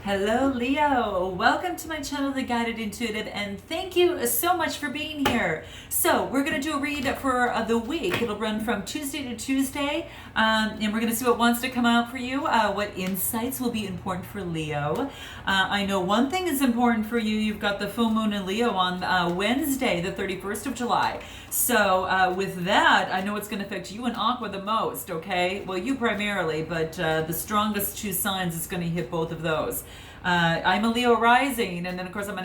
Hello Leo, welcome to my channel The Guided Intuitive, and thank you so much for being here. So we're going to do a read for the week. It'll run from Tuesday to Tuesday, and we're going to see what wants to come out for you, what insights will be important for Leo. I know one thing is important for you. You've got the full moon in Leo on Wednesday, the 31st of July. So with that, I know it's going to affect you and Aqua the most, okay? Well, you primarily, but the strongest two signs is going to hit both of those. I'm a Leo rising, and then of course I'm an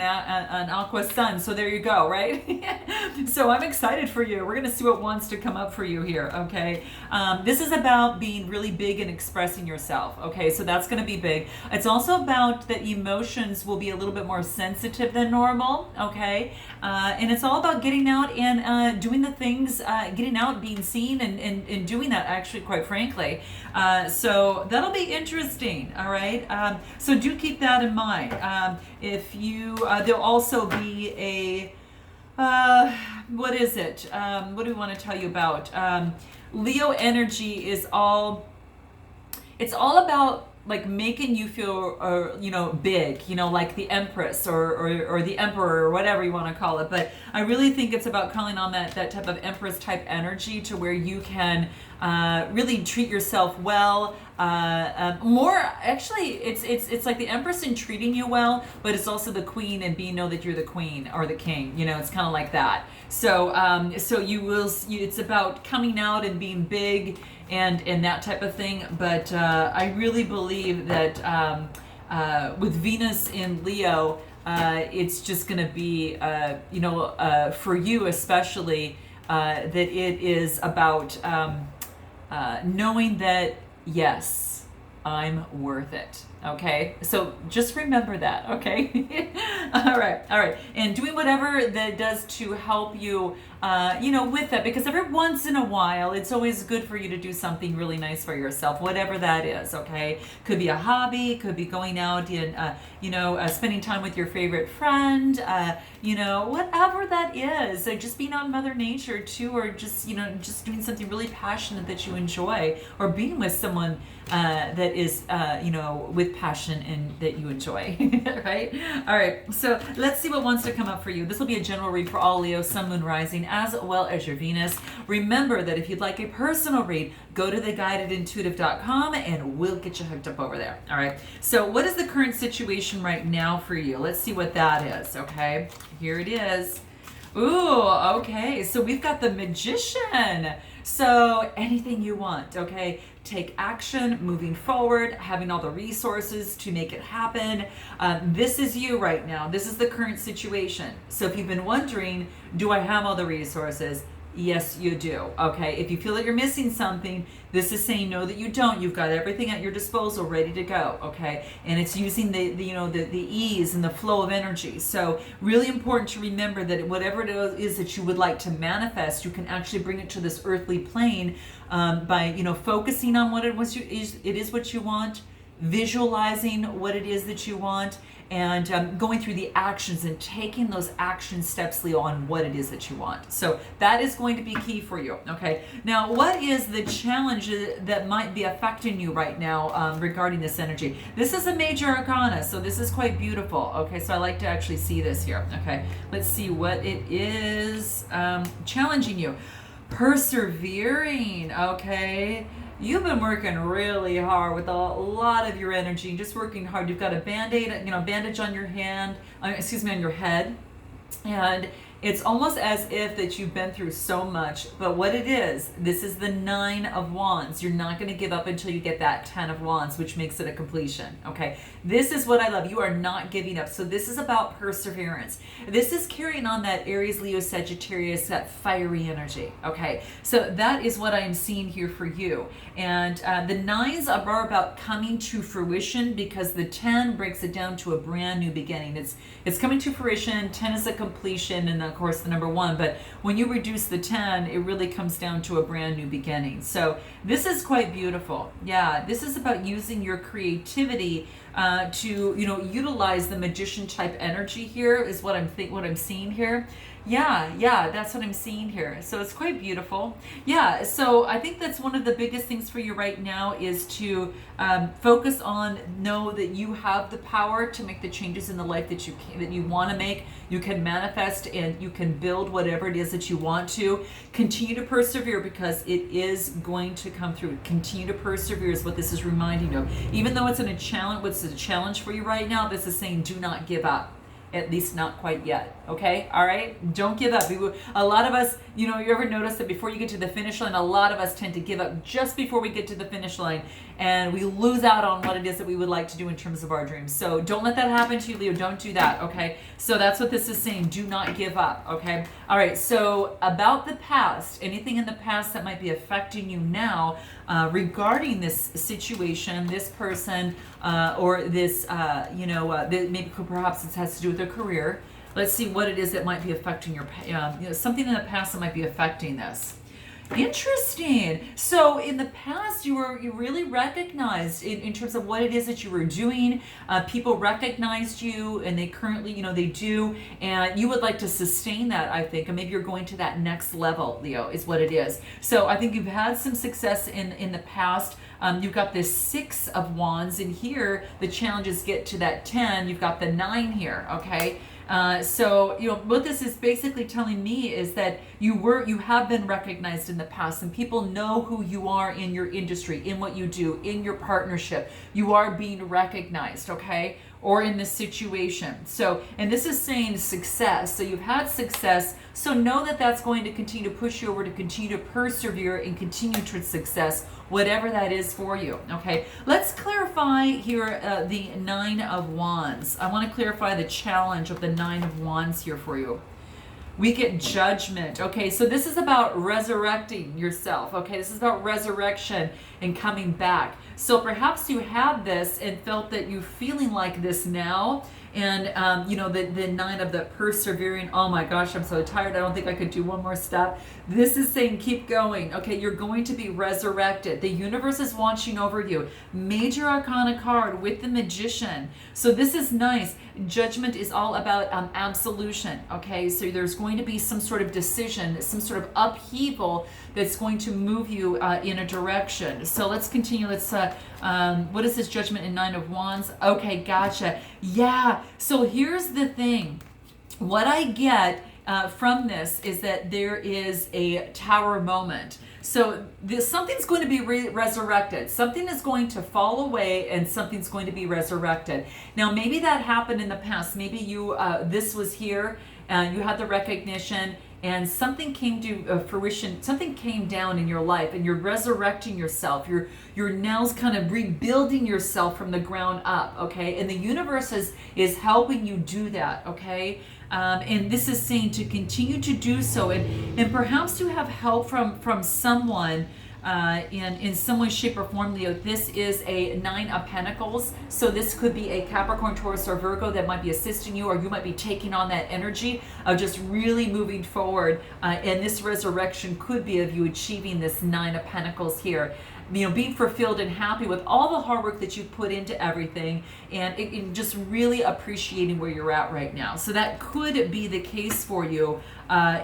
Aqua sun, so there you go, right? So I'm excited for you. We're going to see what wants to come up for you here, okay? This is about being really big and expressing yourself, okay? So that's going to be big. It's also about that emotions will be a little bit more sensitive than normal, okay? And it's all about getting out and doing the things, getting out, being seen, and doing that, actually, quite frankly. So that'll be interesting, all right? So do keep that in mind. If you, there'll also be a, what is it? What do we want to tell you about? Leo energy is all, it's all about like making you feel, you know, big, you know, like the Empress or the Emperor or whatever you want to call it. But I really think it's about calling on that type of Empress type energy to where you can really treat yourself well. More actually, it's like the Empress in treating you well, but it's also the Queen and know that you're the Queen or the King. You know, it's kind of like that. So so it's about coming out and being big and that type of thing. But I really believe that with Venus in Leo, it's just going to be, you know, for you especially, that it is about knowing that, yes, I'm worth it. Okay, so just remember that. Okay. All right, and doing whatever that does to help you, you know, with that, because every once in a while it's always good for you to do something really nice for yourself, whatever that is. Okay, could be a hobby, could be going out and you know, spending time with your favorite friend, you know, whatever that is. Just being on Mother Nature too, or just, you know, just doing something really passionate that you enjoy, or being with someone that is, you know, with passion and that you enjoy. Right? All right, so let's see what wants to come up for you. This will be a general read for all Leo, Sun, Moon, Rising, as well as your Venus. Remember that if you'd like a personal read, go to theguidedintuitive.com and we'll get you hooked up over there. All right, so what is the current situation right now for you? Let's see what that is. Okay, here it is. Ooh, okay, so we've got the Magician. So anything you want, okay? Take action, moving forward, having all the resources to make it happen. This is you right now. This is the current situation. So if you've been wondering, do I have all the resources? Yes, you do. Okay, if you feel that you're missing something, this is saying no that you don't. You've got everything at your disposal ready to go. Okay, and it's using the you know, the ease and the flow of energy. So really important to remember that whatever it is that you would like to manifest, you can actually bring it to this earthly plane by, you know, focusing on what it is what you want, visualizing what it is that you want, and going through the actions and taking those action steps, Leo, on what it is that you want. So that is going to be key for you. Okay, now what is the challenge that might be affecting you right now regarding this energy? This is a major arcana, so this is quite beautiful. Okay, so I like to actually see this here. Okay, let's see what it is challenging you. Persevering. Okay, you've been working really hard with a lot of your energy, just working hard. You've got a band-aid, you know, bandage on your hand, excuse me, on your head, and it's almost as if that you've been through so much. But what it is, this is the 9 of Wands. You're not going to give up until you get that 10 of Wands, which makes it a completion. Okay, this is what I love. You are not giving up. So this is about perseverance. This is carrying on that Aries, Leo, Sagittarius, that fiery energy. Okay, so that is what I am seeing here for you. And the 9s are about coming to fruition, because the 10 breaks it down to a brand new beginning. It's coming to fruition. 10 is a completion, and of course the number 1. But when you reduce the 10, it really comes down to a brand new beginning. So this is quite beautiful. Yeah, this is about using your creativity to, you know, utilize the magician type energy here is what I'm seeing here. Yeah, that's what I'm seeing here. So it's quite beautiful. Yeah, so I think that's one of the biggest things for you right now is to focus on, know that you have the power to make the changes in the life that you want to make. You can manifest and you can build whatever it is that you want to. Continue to persevere because it is going to come through. Continue to persevere is what this is reminding you of. Even though it's a challenge for you right now, this is saying do not give up. At least not quite yet. Okay? All right? Don't give up. A lot of us, you know, you ever notice that before you get to the finish line, a lot of us tend to give up just before we get to the finish line, and we lose out on what it is that we would like to do in terms of our dreams. So don't let that happen to you, Leo. Don't do that. Okay? So that's what this is saying. Do not give up. Okay? All right. So about the past, anything in the past that might be affecting you now regarding this situation, this person, or this, maybe perhaps it has to do with their career. Let's see what it is that might be affecting your, something in the past that might be affecting this. Interesting. So in the past, you really recognized in terms of what it is that you were doing. People recognized you, and they currently, they do, and you would like to sustain that, I think, and maybe you're going to that next level, Leo, is what it is. So I think you've had some success in the past. You've got this 6 of Wands, and here the challenges get to that 10. You've got the 9 here, okay? So what this is basically telling me is that you have been recognized in the past, and people know who you are in your industry, in what you do, in your partnership. You are being recognized, okay? Or in this situation. So, and this is saying success. So you've had success. So know that that's going to continue to push you over to continue to persevere and continue towards success, whatever that is for you. Okay. Let's clarify here the 9 of Wands. I want to clarify the challenge of the 9 of Wands here for you. We get judgment. Okay, so this is about resurrecting yourself. Okay, this is about resurrection and coming back. So perhaps you have this and felt that you're feeling like this now. And, the 9 of the persevering. Oh my gosh, I'm so tired. I don't think I could do one more step. This is saying keep going. Okay, you're going to be resurrected. The universe is watching over you. Major Arcana card with the Magician. So this is nice. Judgment is all about absolution. Okay, so there's going to be some sort of decision, some sort of upheaval that's going to move you in a direction. So let's continue. Let's, what is this judgment in 9 of Wands? Okay, gotcha. Yeah, so here's the thing. What I get from this is that there is a tower moment. So something's going to be resurrected. Something is going to fall away and something's going to be resurrected. Now, maybe that happened in the past. Maybe this was here, you had the recognition, and something came to fruition, something came down in your life, and you're resurrecting yourself. You're now kind of rebuilding yourself from the ground up, okay? And the universe is helping you do that, okay? And this is saying to continue to do so, and perhaps you have help from someone in some way, shape, or form, Leo. This is a 9 of Pentacles, so this could be a Capricorn, Taurus, or Virgo that might be assisting you, or you might be taking on that energy of just really moving forward, and this resurrection could be of you achieving this 9 of Pentacles here. Being fulfilled and happy with all the hard work that you put into everything, and just really appreciating where you're at right now. So that could be the case for you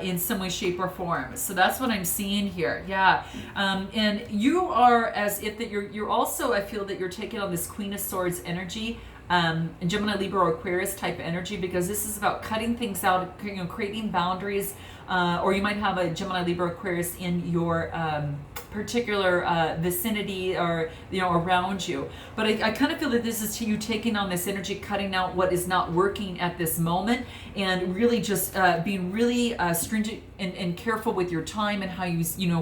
in some way, shape, or form. So that's what I'm seeing here. Yeah. And you are as if that you're also, I feel that you're taking on this Queen of Swords energy, Gemini, Libra, or Aquarius type energy, because this is about cutting things out, creating boundaries, or you might have a Gemini, Libra, Aquarius in your particular vicinity, or around you. But I kind of feel that this is to you taking on this energy, cutting out what is not working at this moment, and really just being really stringent and careful with your time and how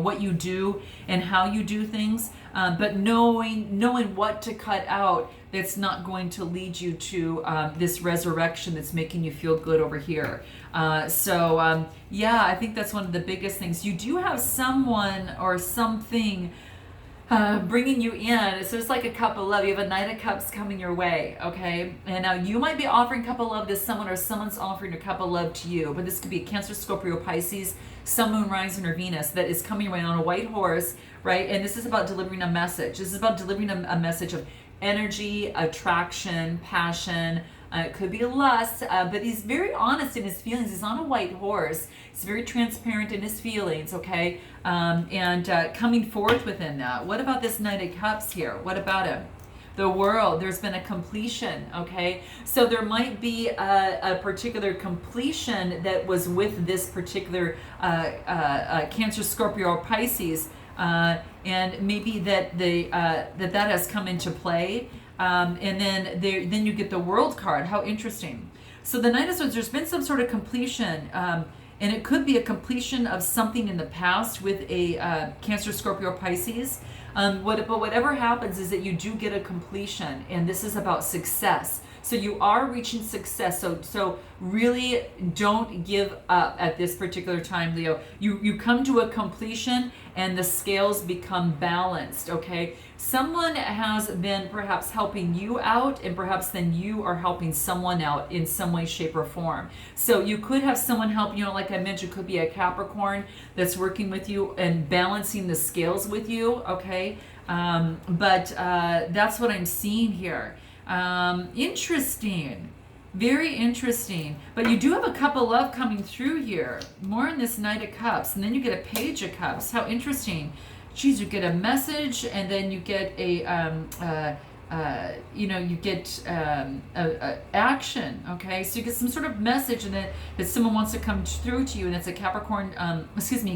what you do and how you do things, but knowing what to cut out that's not going to lead you to this resurrection that's making you feel good over here. Yeah, I think that's one of the biggest things. You do have someone or something bringing you in. So it's like a cup of love. You have a Knight of Cups coming your way, okay? And now you might be offering a cup of love to someone, or someone's offering a cup of love to you. But this could be a Cancer, Scorpio, Pisces, Sun, Moon, Rising, or Venus that is coming your way on a white horse, right? And this is about delivering a message. This is about delivering a message of energy, attraction, passion. It could be lust, but he's very honest in his feelings. He's on a white horse. He's very transparent in his feelings, okay? And coming forth within that. What about this Knight of Cups here? What about him? The World, there's been a completion, okay? So there might be a particular completion that was with this particular Cancer, Scorpio, or Pisces, and maybe that that has come into play. And then you get the World card. How interesting. So the Knight of Swords, there's been some sort of completion, and it could be a completion of something in the past with a Cancer, Scorpio, Pisces. But whatever happens is that you do get a completion, and this is about success. So you are reaching success. So really don't give up at this particular time, Leo. You come to a completion and the scales become balanced, okay? Someone has been perhaps helping you out, and perhaps then you are helping someone out in some way, shape, or form. So you could have someone help, you know, like I mentioned, could be a Capricorn that's working with you and balancing the scales with you, okay? But that's what I'm seeing here. Interesting. Very interesting. But you do have a cup of love coming through here. More in this Knight of Cups. And then you get a Page of Cups. How interesting. Geez, you get a message, and then you get you get action, okay? So you get some sort of message, and that someone wants to come through to you, and it's a Capricorn,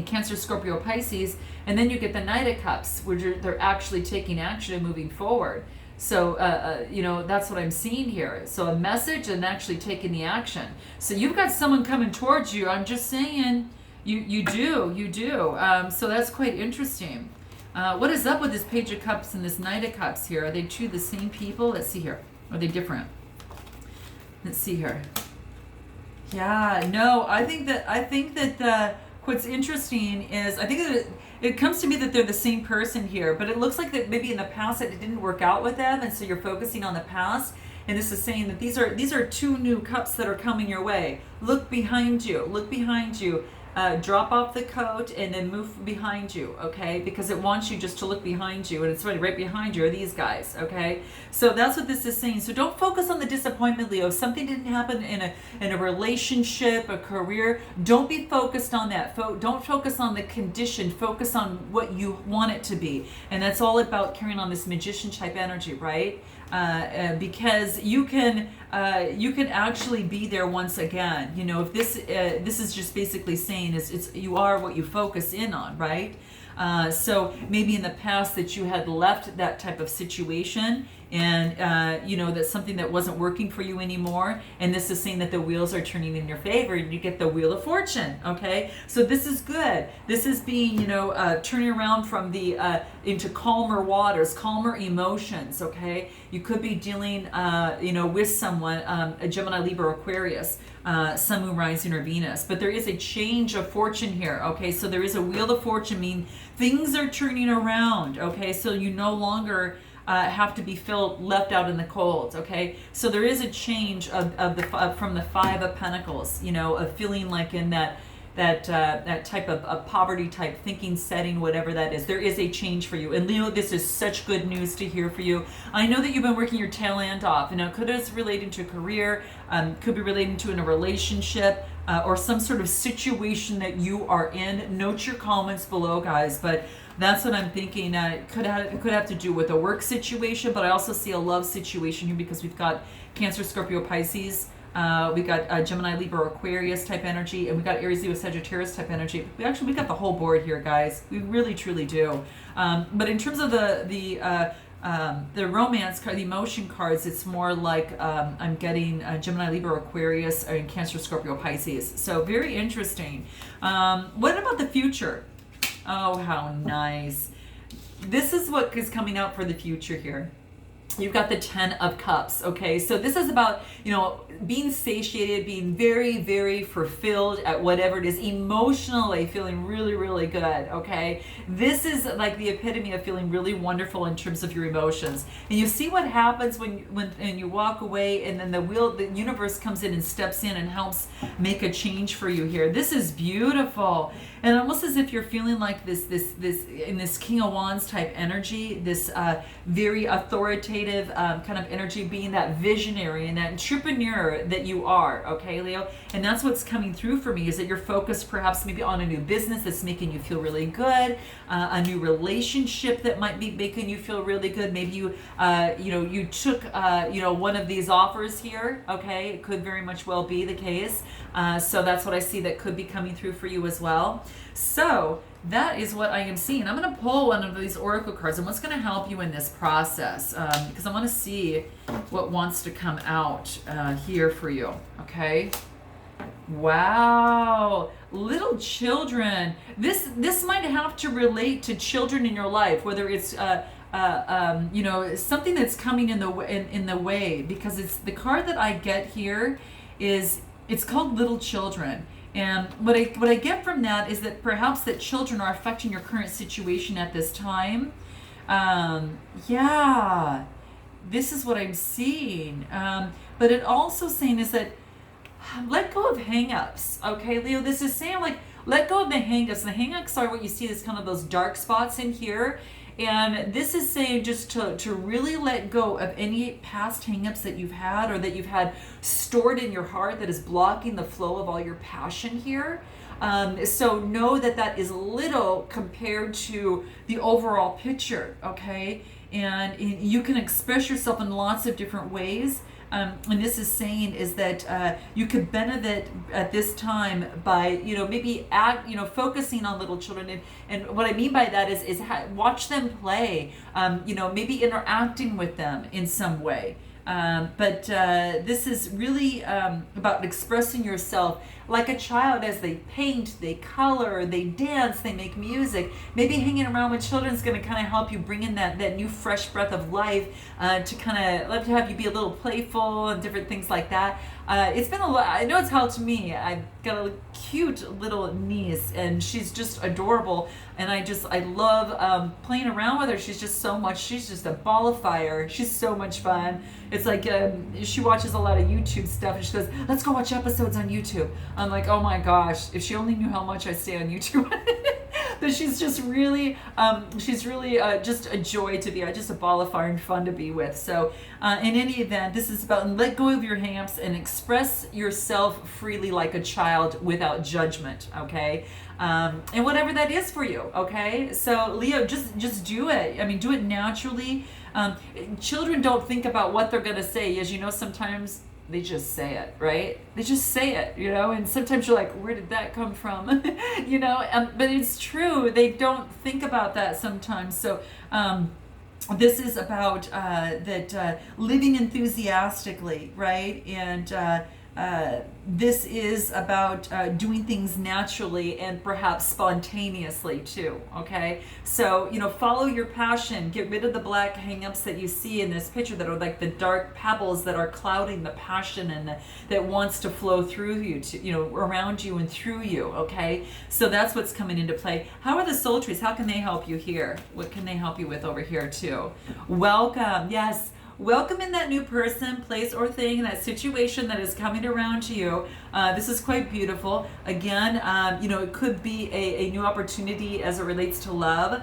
Cancer, Scorpio, Pisces, and then you get the Knight of Cups, where they're actually taking action and moving forward. So, that's what I'm seeing here. So a message and actually taking the action. So you've got someone coming towards you. I'm just saying, you do. So that's quite interesting. What is up with this Page of Cups and this Knight of Cups here? Are they two the same people? Let's see here. Are they different? Let's see here. Yeah, no, I think that what's interesting is, I think that it comes to me that they're the same person here, but it looks like that maybe in the past that it didn't work out with them, and so you're focusing on the past. And this is saying that these are two new cups that are coming your way. Look behind you. Look behind you. Drop off the coat and then move behind you, okay? Because it wants you just to look behind you, and it's right behind you are these guys, okay? So that's what this is saying. So don't focus on the disappointment, Leo. If something didn't happen in a relationship, a career, don't be focused on that. Don't focus on the condition. Focus on what you want it to be, and that's all about carrying on this magician type energy, right? Because you can actually be there once again. You know, if this is just basically saying it's you are what you focus in on, right? So maybe in the past that you had left that type of situation, and that's something that wasn't working for you anymore, and this is saying that the wheels are turning in your favor, and you get the Wheel of Fortune, okay? So this is good. This is being, turning around from the into calmer waters, calmer emotions, okay? You could be dealing with someone, a Gemini, Libra, Aquarius, Sun, Moon, Rising, or Venus, but there is a change of fortune here, okay? So there is a Wheel of Fortune, meaning things are turning around, okay? So you no longer have to be left out in the cold, okay? So there is a change from the Five of Pentacles, of feeling like in that type of poverty type thinking setting, whatever that is. There is a change for you. And Leo, this is such good news to hear for you. I know that you've been working your tail end off, and it could be relating to a career, could be relating to in a relationship, or some sort of situation that you are in. Note your comments below, guys, but that's what I'm thinking. It could have to do with a work situation, but I also see a love situation here because we've got Cancer, Scorpio, Pisces. We got Gemini, Libra, Aquarius type energy, and we got Aries, Leo, Sagittarius type energy. We got the whole board here, guys. We really, truly do. But in terms of the romance card, the emotion cards, it's more like I'm getting Gemini, Libra, Aquarius, and Cancer, Scorpio, Pisces. So very interesting. What about the future? Oh, how nice. This is what is coming out for the future here. You've got the 10 of Cups, okay? So this is about, being satiated, being very, very fulfilled at whatever it is, emotionally feeling really, really good, okay? This is like the epitome of feeling really wonderful in terms of your emotions. And you see what happens when you walk away, and then the universe comes in and steps in and helps make a change for you here. This is beautiful. And almost as if you're feeling like this in this King of Wands type energy, this very authoritative, creative kind of energy, being that visionary and that entrepreneur that you are, okay, Leo? And that's what's coming through for me, is that you're focused perhaps maybe on a new business that's making you feel really good, a new relationship that might be making you feel really good. Maybe you, you took, one of these offers here, okay? It could very much well be the case. So that's what I see that could be coming through for you as well. So that is what I am seeing. I'm going to pull one of these oracle cards and what's going to help you in this process, because I want to see what wants to come out here for you. Okay. Wow, little children. This might have to relate to children in your life, whether it's something that's coming in the way, because it's the card that I get here is, it's called little children. And what I get from that is that perhaps that children are affecting your current situation at this time. Yeah, this is what I'm seeing. But it also saying is that let go of hang-ups. Okay, Leo, this is saying like, let go of the hang-ups. The hang-ups are what you see as kind of those dark spots in here. And this is saying just to really let go of any past hang-ups that you've had, or that you've had stored in your heart that is blocking the flow of all your passion here. So know that is little compared to the overall picture, okay? And you can express yourself in lots of different ways. And this is saying is that you could benefit at this time by, maybe focusing on little children. And what I mean by that is watch them play, maybe interacting with them in some way. But this is really about expressing yourself like a child as they paint, they color, they dance, they make music. Maybe hanging around with children is going to kind of help you bring in that new fresh breath of life, to kind of let to have you be a little playful and different things like that. It's been a lot. I know it's helped me. I've got a cute little niece and she's just adorable. And I love playing around with her. She's just a ball of fire. She's so much fun. It's like she watches a lot of YouTube stuff and she goes, let's go watch episodes on YouTube. I'm like, oh my gosh, if she only knew how much I stay on YouTube. But she's just really, just a joy to be, just a ball of fire and fun to be with. So in any event, this is about let go of your hang-ups and express yourself freely like a child without judgment, okay? And whatever that is for you, okay? So Leo, just do it. I mean, do it naturally. Children don't think about what they're going to say. As you know, sometimes they just say it, right? They just say it, and sometimes you're like, where did that come from? But it's true. They don't think about that sometimes. So this is about living enthusiastically, right? And this is about doing things naturally and perhaps spontaneously too, okay? So, follow your passion. Get rid of the black hang-ups that you see in this picture that are like the dark pebbles that are clouding the passion and that wants to flow through you, around you and through you, okay? So that's what's coming into play. How are the soul trees? How can they help you here? What can they help you with over here too? Welcome, yes. Welcome in that new person, place, or thing, that situation that is coming around to you. This is quite beautiful. Again, it could be a new opportunity as it relates to love.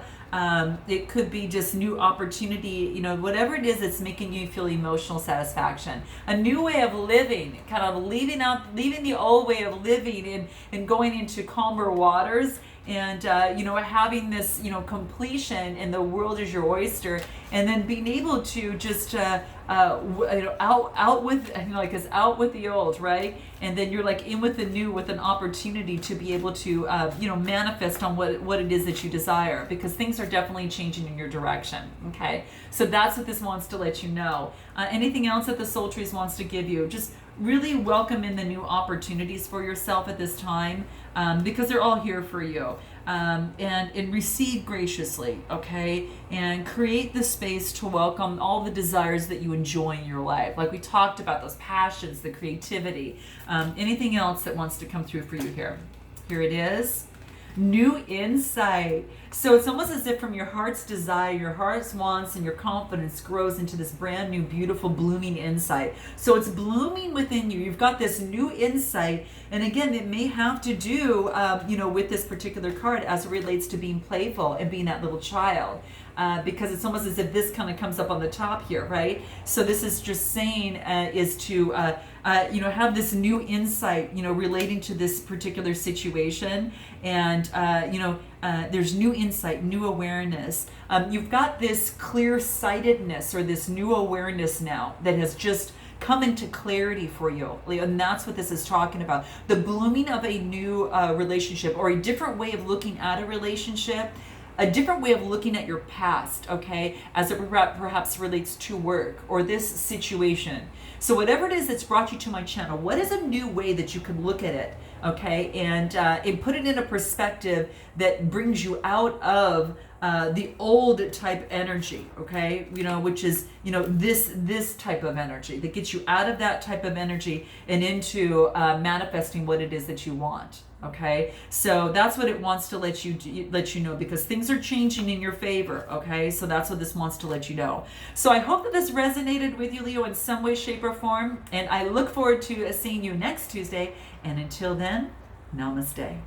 It could be just new opportunity, whatever it is that's making you feel emotional satisfaction. A new way of living, kind of leaving the old way of living and going into calmer waters. And having this completion, and the world is your oyster, and then being able to just out with the old, right? And then you're like in with the new, with an opportunity to be able to manifest on what it is that you desire, because things are definitely changing in your direction. Okay, so that's what this wants to let you know. Anything else that the soul trees wants to give you, just really welcome in the new opportunities for yourself at this time, because they're all here for you. And receive graciously, okay? And create the space to welcome all the desires that you enjoy in your life. Like we talked about, those passions, the creativity, anything else that wants to come through for you here. Here it is. New insight. So it's almost as if from your heart's desire, your heart's wants, and your confidence grows into this brand new, beautiful, blooming insight. So it's blooming within you. You've got this new insight. And again, it may have to do, with this particular card as it relates to being playful and being that little child. Because it's almost as if this kind of comes up on the top here, right? So this is just saying is to, have this new insight, relating to this particular situation. And, there's new insight, new awareness. You've got this clear-sightedness or this new awareness now that has just come into clarity for you. And that's what this is talking about. The blooming of a new relationship, or a different way of looking at a relationship, a different way of looking at your past, okay, as it perhaps relates to work or this situation. So whatever it is that's brought you to my channel, what is a new way that you can look at it, okay, and put it in a perspective that brings you out of the old type energy, okay, which is, this type of energy that gets you out of that type of energy and into manifesting what it is that you want. Okay, so that's what it wants to let you know, because things are changing in your favor. Okay, so that's what this wants to let you know. So I hope that this resonated with you, Leo, in some way, shape, or form, and I look forward to seeing you next Tuesday. And until then, namaste.